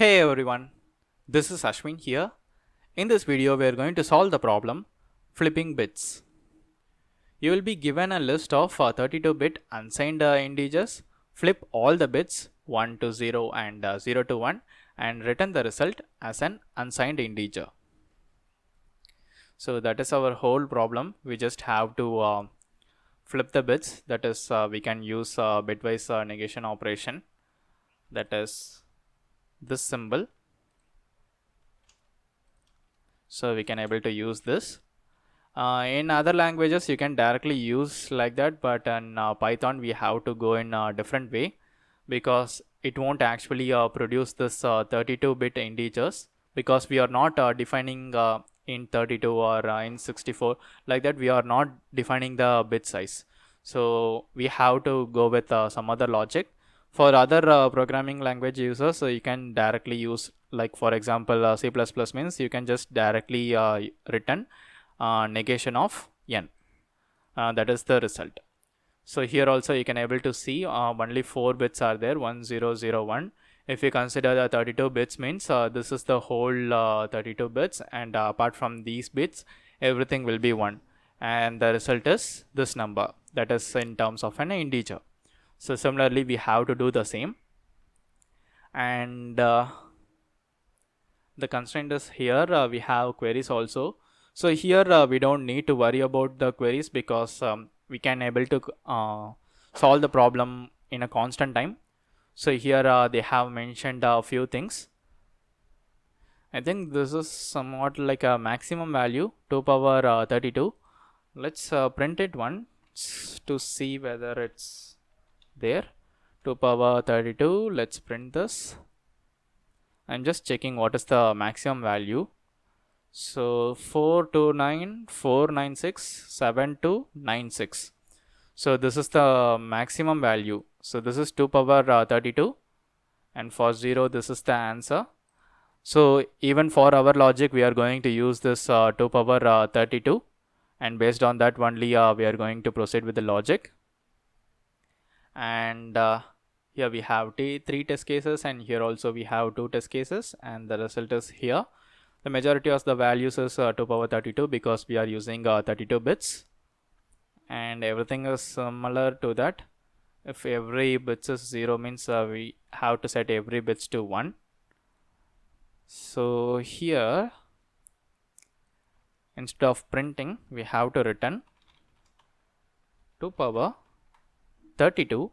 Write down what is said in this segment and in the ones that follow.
Hey everyone, this is Ashwin here. In this video we are going to solve the problem flipping bits. You will be given a list of 32-bit unsigned integers. Flip all the bits 1 to 0 and 0 to 1 and return the result as an unsigned integer. So that is our whole problem. We just have to flip the bits. That is we can use bitwise negation operation, that is this symbol. So we can able to use this. In other languages you can directly use like that, but in Python we have to go in a different way, because it won't actually produce this 32-bit integers, because we are not defining in 32 or in 64 like that. We are not defining the bit size, so we have to go with some other logic. For other programming language users, so you can directly use, like for example C++ means you can just directly return negation of n, that is the result. So here also you can able to see only 4 bits are there, 1 0 0 1. If you consider the 32 bits means this is the whole 32 bits, and apart from these bits everything will be 1, and the result is this number, that is in terms of an integer. So similarly we have to do the same, and the constraint is here we have queries also. So here we don't need to worry about the queries, because we can able to solve the problem in a constant time. So here they have mentioned a few things. I think this is somewhat like a maximum value 2 power 32. Let's print it once to see whether it's there. 2 power 32, let's print this. I'm just checking what is the maximum value. So 429,496,7296. So this is the maximum value. So this is 2 power 32, and for 0 this is the answer. So even for our logic we are going to use this 2 power 32, and based on that only we are going to proceed with the logic. And here we have 3 test cases, and here also we have 2 test cases, and the result is here. The majority of the values is 2 power 32, because we are using 32 bits, and everything is similar to that. If every bits is 0 means we have to set every bits to 1. So here instead of printing we have to return 2 power 32,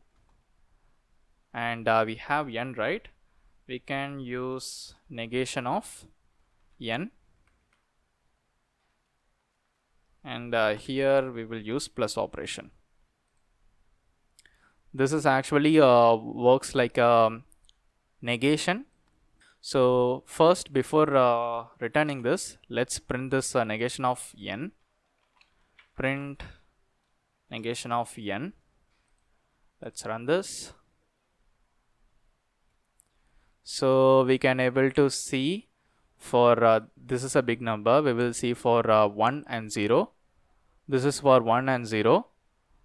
and we have n, right? We can use negation of n, and here we will use plus operation. This is actually works like a negation. So first, before returning this, let's print this negation of n. Print negation of n. Let's run this. So we can able to see for this is a big number. We will see for 1 and 0. This is for 1 and 0.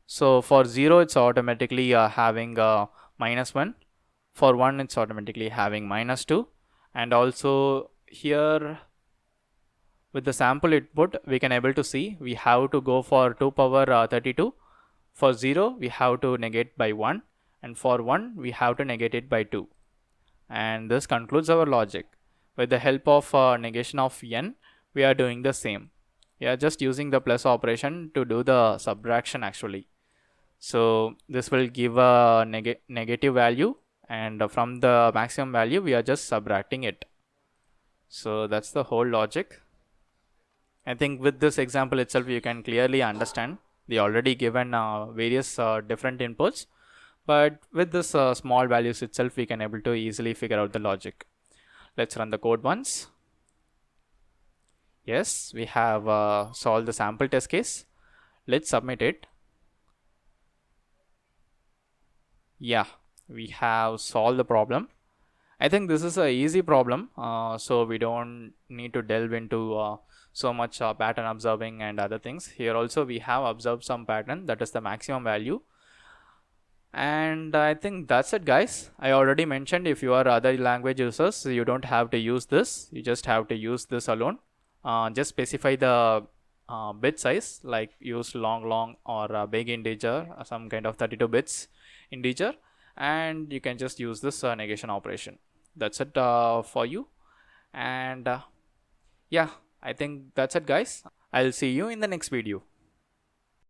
So for 0 it's automatically having -1. For 1 it's automatically having -2. And also here with the sample input we can able to see we have to go for 2 power 32. For 0 we have to negate by 1, and for 1 we have to negate it by 2. And this concludes our logic. With the help of negation of n, we are doing the same. We are just using the plus operation to do the subtraction actually. So this will give a negative value, and from the maximum value we are just subtracting it. So that's the whole logic. I think with this example itself you can clearly understand. They already given various different inputs, but with this small values itself we can able to easily figure out the logic. Let's run the code once. Yes, we have solved the sample test case. Let's submit it. Yeah, we have solved the problem. I think this is a easy problem, so we don't need to delve into so much pattern observing and other things. Here also we have observed some pattern, that is the maximum value. And I think that's it, guys. I already mentioned, if you are other language users, you don't have to use this, you just have to use this alone. Just specify the bit size, like use long or big integer, some kind of 32 bits integer, and you can just use this negation operation. That's it for you. And yeah, I think that's it, guys. I'll see you in the next video.